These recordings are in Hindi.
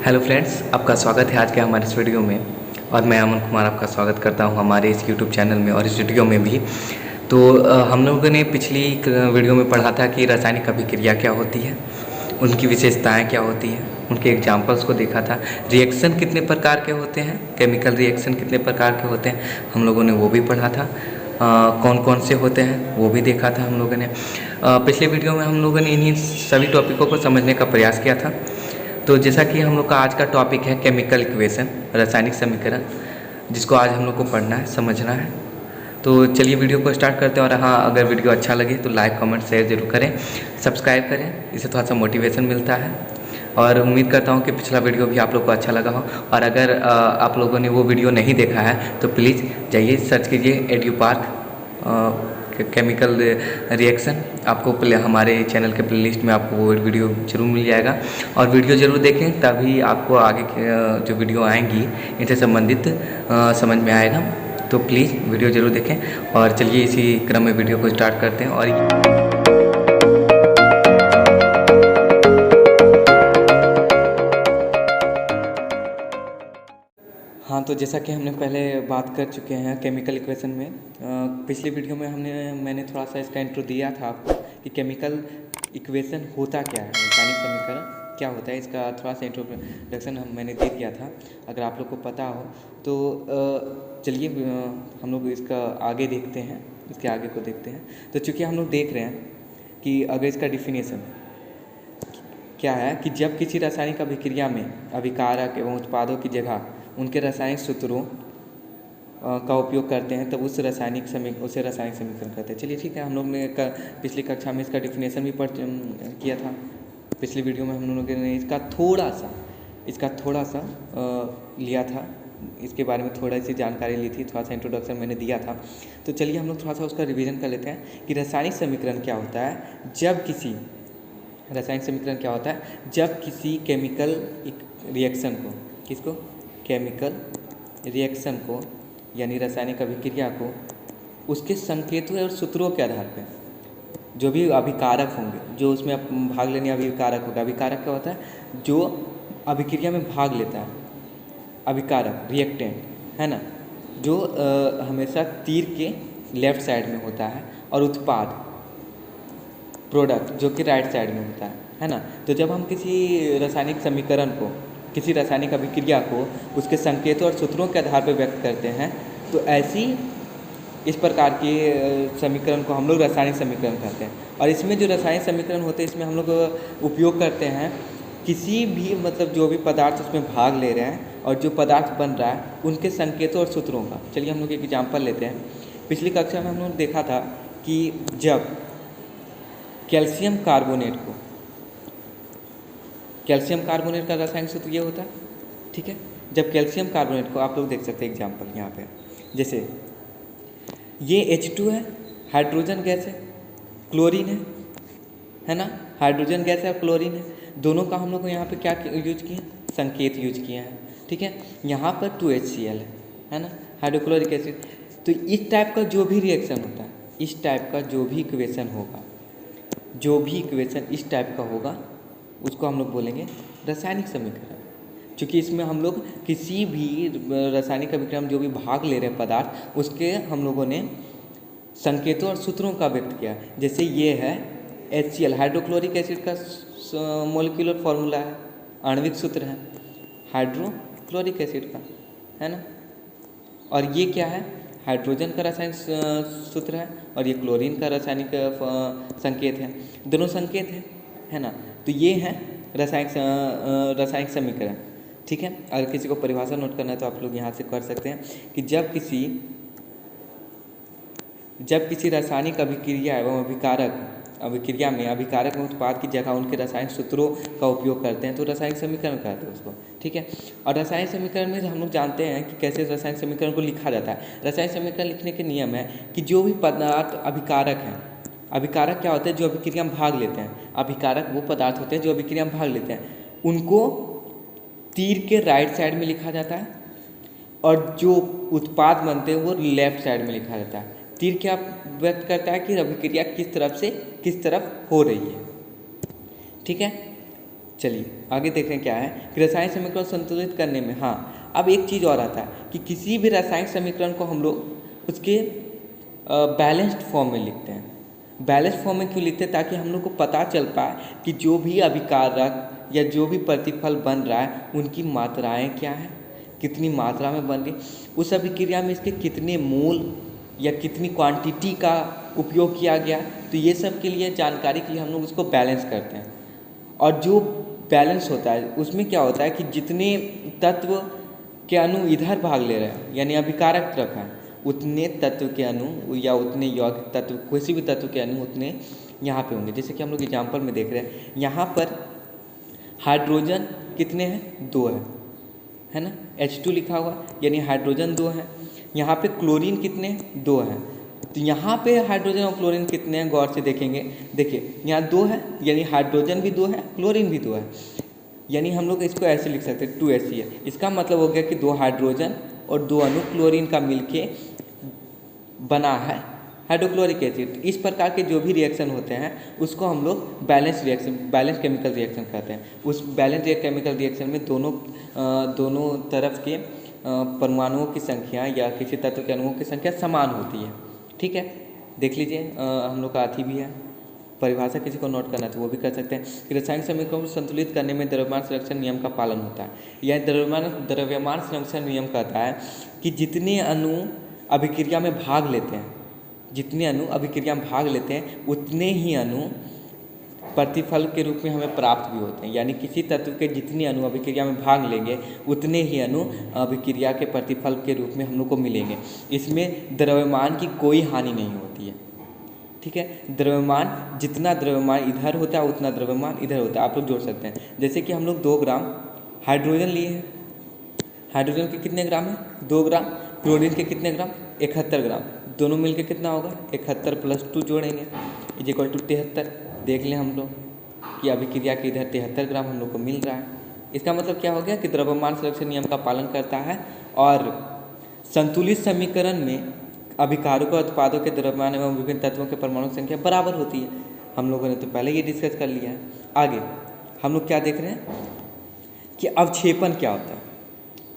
हेलो फ्रेंड्स, आपका स्वागत है आज के हमारे इस वीडियो में। और मैं अमन कुमार आपका स्वागत करता हूं हमारे इस यूट्यूब चैनल में और इस वीडियो में भी। तो हम लोगों ने पिछली वीडियो में पढ़ा था कि रासायनिक अभिक्रिया क्या होती है, उनकी विशेषताएं क्या होती हैं, उनके एग्जाम्पल्स को देखा था। रिएक्शन कितने प्रकार के होते हैं, केमिकल रिएक्शन कितने प्रकार के होते हैं, हम लोगों ने वो भी पढ़ा था। कौन कौन से होते हैं वो भी देखा था हम लोगों ने। पिछले वीडियो में हम लोगों ने इन्हीं सभी टॉपिकों को समझने का प्रयास किया था। तो जैसा कि हम लोग का आज का टॉपिक है केमिकल इक्वेशन, रासायनिक समीकरण, जिसको आज हम लोग को पढ़ना है, समझना है। तो चलिए वीडियो को स्टार्ट करते हैं। और हाँ, अगर वीडियो अच्छा लगे तो लाइक कमेंट शेयर जरूर करें, सब्सक्राइब करें, इससे थोड़ा सा मोटिवेशन मिलता है। और उम्मीद करता हूँ कि पिछला वीडियो भी आप लोग को अच्छा लगा हो। और अगर आप लोगों ने वो वीडियो नहीं देखा है तो प्लीज़ जाइए सर्च कीजिए एड्यू पार्क केमिकल रिएक्शन। आपको हमारे चैनल के प्लेलिस्ट में आपको वो वीडियो जरूर मिल जाएगा। और वीडियो ज़रूर देखें, तभी आपको आगे जो वीडियो आएंगी इनसे संबंधित समझ में आएगा। तो प्लीज़ वीडियो ज़रूर देखें। और चलिए इसी क्रम में वीडियो को स्टार्ट करते हैं। और हाँ, तो जैसा कि हमने पहले बात कर चुके हैं केमिकल इक्वेशन में, पिछली वीडियो में मैंने थोड़ा सा इसका इंट्रो दिया था आपको कि केमिकल इक्वेशन होता क्या है, रासायनिक समीकरण क्या होता है। इसका थोड़ा सा इंट्रोडक्शन मैंने दे दिया था। अगर आप लोग को पता हो तो चलिए हम लोग इसका आगे देखते हैं, इसके आगे को देखते हैं। तो चूँकि हम लोग देख रहे हैं कि अगर इसका डिफिनेशन क्या है कि जब किसी रासायनिक अभिक्रिया में अभिकारक एवं उत्पादों की जगह उनके रासायनिक सूत्रों का उपयोग करते हैं तब उसे रासायनिक समीकरण कहते हैं। चलिए ठीक है, हम लोग ने पिछली कक्षा में इसका डिफिनेशन भी पढ़ किया था। पिछली वीडियो में हम लोगों ने इसका थोड़ा सा लिया था, इसके बारे में थोड़ी सी जानकारी ली थी, थोड़ा सा इंट्रोडक्शन मैंने दिया था। तो चलिए हम लोग थोड़ा सा उसका रिविज़न कर लेते हैं कि रासायनिक समीकरण क्या होता है। जब किसी केमिकल रिएक्शन को, किसको, केमिकल रिएक्शन को यानी रासायनिक अभिक्रिया को उसके संकेतों और सूत्रों के आधार पर जो भी अभिकारक होंगे, जो उसमें भाग लेने अभिकारक होगा। अभिकारक क्या होता है? जो अभिक्रिया में भाग लेता है, अभिकारक रिएक्टेंट है ना, जो हमेशा तीर के लेफ्ट साइड में होता है, और उत्पाद प्रोडक्ट जो कि राइट साइड में होता है ना। तो जब हम किसी रासायनिक समीकरण को, किसी रासायनिक अभिक्रिया को उसके संकेतों और सूत्रों के आधार पर व्यक्त करते हैं, तो इस प्रकार के समीकरण को हम लोग रासायनिक समीकरण कहते हैं। और इसमें जो रासायनिक समीकरण होते हैं, इसमें हम लोग उपयोग करते हैं किसी भी, मतलब जो भी पदार्थ उसमें भाग ले रहे हैं और जो पदार्थ बन रहा है उनके संकेतों और सूत्रों का। चलिए हम लोग एक एग्जाम्पल लेते हैं। पिछली कक्षा में हम लोग देखा था कि जब कैल्शियम कार्बोनेट का रासायनिक सूत्र ये होता है, ठीक है। जब कैल्शियम कार्बोनेट को, आप लोग देख सकते हैं एग्जाम्पल यहाँ पे, जैसे ये H2 है, हाइड्रोजन गैस है, क्लोरीन है ना, हाइड्रोजन गैस है और क्लोरीन है। दोनों का हम लोग यहाँ पे क्या यूज किए हैं? संकेत यूज किए हैं, ठीक है। यहाँ पर 2HCl है ना, हाइड्रोक्लोरिक एसिड। तो इस टाइप का जो भी रिएक्शन होता है, इस टाइप का जो भी इक्वेशन होगा, जो भी इक्वेशन इस टाइप का होगा, उसको हम लोग बोलेंगे रासायनिक समीकरण। क्योंकि इसमें हम लोग किसी भी रासायनिक अभिक्रिया में जो भी भाग ले रहे हैं पदार्थ, उसके हम लोगों ने संकेतों और सूत्रों का व्यक्त किया। जैसे ये है HCl, हाइड्रोक्लोरिक एसिड का मोलिकुलर फॉर्मूला है, आणविक सूत्र है हाइड्रोक्लोरिक एसिड का, है ना। और ये क्या है? हाइड्रोजन का रासायनिक सूत्र है, और ये क्लोरीन का रासायनिक संकेत है। दोनों संकेत है ना। तो ये है रासायनिक समीकरण, ठीक है। अगर किसी को परिभाषा नोट करना है तो आप लोग यहाँ से कर सकते हैं कि जब किसी रासायनिक अभिक्रिया एवं अभिक्रिया में अभिकारक में उत्पाद की जगह उनके रासायनिक सूत्रों का उपयोग करते हैं तो रासायनिक समीकरण कहते हैं उसको, ठीक है। और रासायनिक समीकरण में हम लोग जानते हैं कि कैसे रासायनिक समीकरण को लिखा जाता है। रासायनिक समीकरण लिखने के नियम है कि जो भी पदार्थ अभिकारक हैं, अभिकारक क्या होते हैं? जो अभिक्रिया में भाग लेते हैं। अभिकारक वो पदार्थ होते हैं जो अभिक्रिया में भाग लेते हैं, उनको तीर के राइट साइड में लिखा जाता है, और जो उत्पाद बनते हैं वो लेफ्ट साइड में लिखा जाता है। तीर क्या व्यक्त करता है कि अभिक्रिया किस तरफ से किस तरफ हो रही है, ठीक है। चलिए आगे देख रहे हैं क्या है कि रासायनिक समीकरण संतुलित करने में, हाँ अब एक चीज़ और आता है कि किसी भी रासायनिक समीकरण को हम लोग उसके बैलेंस्ड फॉर्म में लिखते हैं। बैलेंस्ड फॉर्म में क्यों लिखते हैं? ताकि हम लोग को पता चल पाए कि जो भी अभिकारक या जो भी प्रतिफल बन रहा है उनकी मात्राएं क्या हैं, कितनी मात्रा में बन रही, उस अभिक्रिया में इसके कितने मोल या कितनी क्वांटिटी का उपयोग किया गया। तो ये सब के लिए जानकारी के लिए हम लोग उसको बैलेंस करते हैं। और जो बैलेंस होता है उसमें क्या होता है कि जितने तत्व के अणु इधर भाग ले रहे हैं यानी अभिकारक तरफ है, उतने तत्व के अणु या उतने यौगिक तत्व, किसी भी तत्व के अणु उतने यहाँ पे होंगे। जैसे कि हम लोग एग्जाम्पल में देख रहे हैं, यहाँ पर हाइड्रोजन कितने हैं? 2 है ना, H2 लिखा हुआ यानी हाइड्रोजन 2 है। यहाँ पे क्लोरीन कितने हैं? 2 हैं। तो यहाँ पे हाइड्रोजन और क्लोरीन कितने हैं गौर से देखेंगे, देखिए यहाँ 2 है यानी हाइड्रोजन भी 2 है, क्लोरीन भी 2 है, यानी हम लोग इसको ऐसे लिख सकते हैं 2HCl। इसका मतलब हो गया कि 2 हाइड्रोजन और 2 अणु क्लोरीन का मिलके बना है हाइड्रोक्लोरिक एसिड। इस प्रकार के जो भी रिएक्शन होते हैं उसको हम लोग बैलेंस केमिकल रिएक्शन कहते हैं। उस बैलेंस केमिकल रिएक्शन में दोनों तरफ के परमाणुओं की संख्या या किसी तत्व के अणुओं की संख्या समान होती है। ठीक है, देख लीजिए हम लोग का अथी भी है, परिभाषा किसी को नोट करना तो वो भी कर सकते हैं कि रासायनिक समीकरणों को संतुलित करने में द्रव्यमान संरक्षण नियम का पालन होता है। यह द्रव्यमान संरक्षण नियम कहता है कि जितने अणु अभिक्रिया में भाग लेते हैं, जितने अणु अभिक्रिया में भाग लेते हैं उतने ही अणु प्रतिफल के रूप में हमें प्राप्त भी होते हैं। यानी किसी तत्व के जितने अणु अभिक्रिया में भाग लेंगे उतने ही अणु अभिक्रिया के प्रतिफल के रूप में हम लोग को मिलेंगे। इसमें द्रव्यमान की कोई हानि नहीं होती है। ठीक है, द्रव्यमान, जितना द्रव्यमान इधर होता है उतना द्रव्यमान इधर होता है, आप लोग जोड़ सकते हैं। जैसे कि हम लोग 2 ग्राम हाइड्रोजन लिए हैं, हाइड्रोजन के कितने ग्राम है? 2 ग्राम। क्लोरीन के कितने ग्राम? 71 ग्राम। दोनों मिलके कितना होगा? 71 + 2 जोड़ेंगे = 73। देख लें हम लोग कि अभिक्रिया के इधर 73 ग्राम हम लोग को मिल रहा है। इसका मतलब क्या हो गया कि द्रव्यमान संरक्षण नियम का पालन करता है और संतुलित समीकरण में अभिकारकों और उत्पादों के द्रव्यमान एवं विभिन्न तत्वों के परमाणु संख्या बराबर होती है। हम लोगों ने तो पहले ये डिस्कस कर लिया है। आगे हम लोग क्या देख रहे हैं कि अवक्षेपण क्या होता है।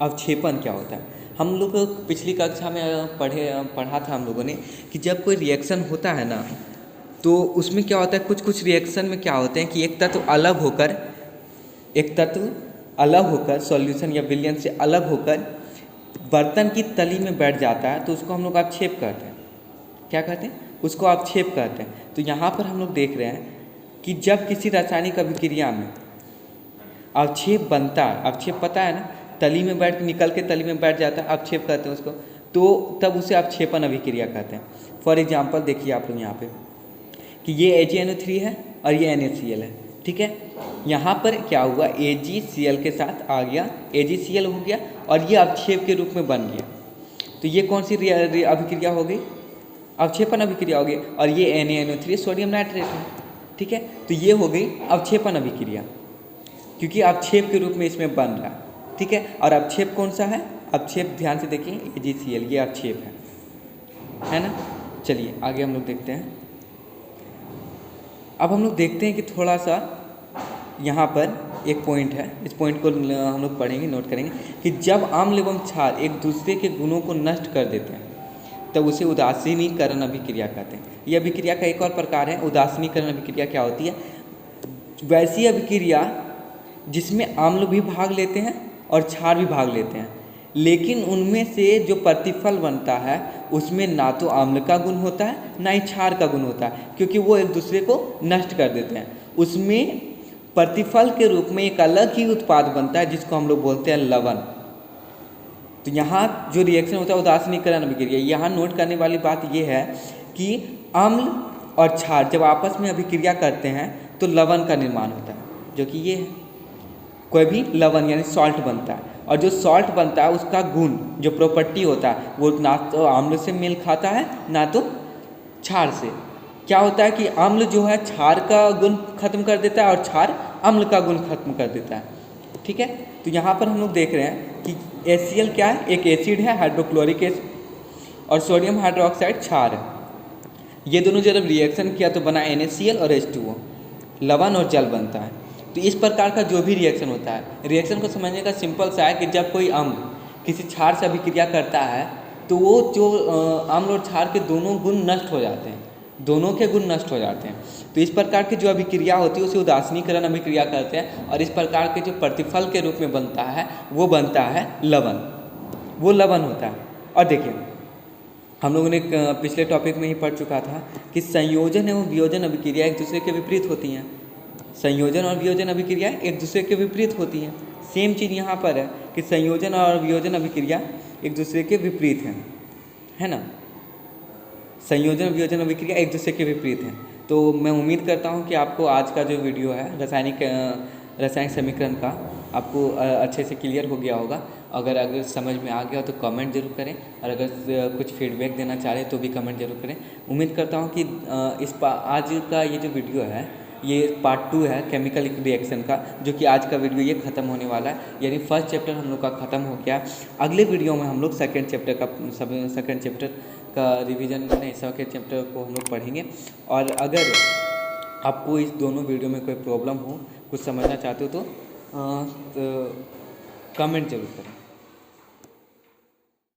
अवक्षेपण क्या होता है? हम लोग पिछली कक्षा में पढ़ा था हम लोगों ने कि जब कोई रिएक्शन होता है ना तो उसमें क्या होता है, कुछ रिएक्शन में क्या होते हैं कि एक तत्व अलग होकर सॉल्यूशन या विलयन से अलग होकर बर्तन की तली में बैठ जाता है तो उसको हम लोग अवक्षेप कहते हैं। क्या कहते हैं? उसको अवक्षेप कहते हैं। तो यहाँ पर हम लोग देख रहे हैं कि जब किसी रासायनिक अभिक्रिया में अवक्षेप बनता है, अवक्षेप पता है ना, तली में निकल के तली में बैठ जाता है, अवक्षेप कहते हैं उसको, तो तब उसे अवक्षेपण अभिक्रिया कहते हैं। फॉर एग्जाम्पल देखिए आप लोग यहाँ पे कि ये AgNO3 है और ये NaCl है। ठीक है, यहाँ पर क्या हुआ, AgCl के साथ आ गया, AgCl हो गया और ये अवक्षेप के रूप में बन गया। तो ये कौन सी अभिक्रिया हो गई? अवक्षेपण अभिक्रिया हो गई। और ये NaNO3 सोडियम नाइट्रेट है। ठीक है, तो ये हो गई अवक्षेपण अभिक्रिया क्योंकि अवक्षेप के रूप में इसमें बन रहा है। ठीक है, और अवक्षेप कौन सा है? अवक्षेप ध्यान से देखिए, AgCl ये अवक्षेप है ना। चलिए आगे हम लोग देखते हैं। अब हम लोग देखते हैं कि थोड़ा सा यहाँ पर एक पॉइंट है, इस पॉइंट को हम लोग पढ़ेंगे, नोट करेंगे कि जब अम्ल एवं क्षार एक दूसरे के गुणों को नष्ट कर देते हैं तब उसे उदासीनीकरण अभिक्रिया कहते हैं। यह अभिक्रिया का एक और प्रकार है। उदासीनीकरण अभिक्रिया क्या होती है? वैसी अभिक्रिया जिसमें अम्ल भी भाग लेते हैं और क्षार भी भाग लेते हैं, लेकिन उनमें से जो प्रतिफल बनता है उसमें ना तो अम्ल का गुण होता है ना ही क्षार का गुण होता है, क्योंकि वो एक दूसरे को नष्ट कर देते हैं। उसमें प्रतिफल के रूप में एक अलग ही उत्पाद बनता है जिसको हम लोग बोलते हैं लवण। तो यहाँ जो रिएक्शन होता है उदासीनीकरण अभिक्रिया, यहाँ नोट करने वाली बात ये है कि अम्ल और क्षार जब आपस में अभिक्रिया करते हैं तो लवण का निर्माण होता है, जो कि ये है। कोई भी लवण यानी सॉल्ट बनता है और जो सॉल्ट बनता है उसका गुण, जो प्रॉपर्टी होता है, वो ना तो अम्ल से मेल खाता है ना तो क्षार से। क्या होता है कि अम्ल जो है क्षार का गुण खत्म कर देता है और क्षार अम्ल का गुण खत्म कर देता है। ठीक है, तो यहाँ पर हम लोग देख रहे हैं कि HCl क्या है? एक एसिड है, हाइड्रोक्लोरिक एसिड, और सोडियम हाइड्रोक्साइड क्षार है। ये दोनों जब रिएक्शन किया तो बना NaCl और H2O, लवण और जल बनता है। तो इस प्रकार का जो भी रिएक्शन होता है, रिएक्शन को समझने का सिंपल सा है कि जब कोई अम्ल किसी क्षार से अभिक्रिया करता है तो वो जो अम्ल और क्षार के दोनों गुण नष्ट हो जाते हैं, दोनों के गुण नष्ट हो जाते हैं। तो इस प्रकार की जो अभिक्रिया होती है उसे उदासीनीकरण अभिक्रिया कहते हैं, और इस प्रकार के जो प्रतिफल के रूप में बनता है वो बनता है लवण, वो लवण होता है। और देखिए हम लोगों ने पिछले टॉपिक में ही पढ़ चुका था कि संयोजन एवं वियोजन अभिक्रिया एक दूसरे के विपरीत होती हैं। संयोजन और वियोजन अभिक्रिया एक दूसरे के विपरीत होती हैं। सेम चीज़ यहाँ पर है कि संयोजन और वियोजन अभिक्रिया एक दूसरे के विपरीत हैं, है ना। संयोजन और वियोजन अभिक्रिया एक दूसरे के विपरीत हैं। तो मैं उम्मीद करता हूँ कि आपको आज का जो वीडियो है रासायनिक समीकरण का आपको अच्छे से क्लियर हो गया होगा। अगर समझ में आ गया तो कमेंट जरूर करें, और अगर कुछ फीडबैक देना चाह रहे तो भी कमेंट जरूर करें। उम्मीद करता हूँ कि आज का ये जो वीडियो है ये पार्ट 2 है केमिकल रिएक्शन का, जो कि आज का वीडियो ये ख़त्म होने वाला है, यानी फर्स्ट चैप्टर हम लोग का ख़त्म हो गया। अगले वीडियो में हम लोग सेकेंड चैप्टर का रिवीजन में सेकेंड चैप्टर को हम लोग पढ़ेंगे। और अगर आपको इस दोनों वीडियो में कोई प्रॉब्लम हो, कुछ समझना चाहते हो तो कमेंट जरूर करें।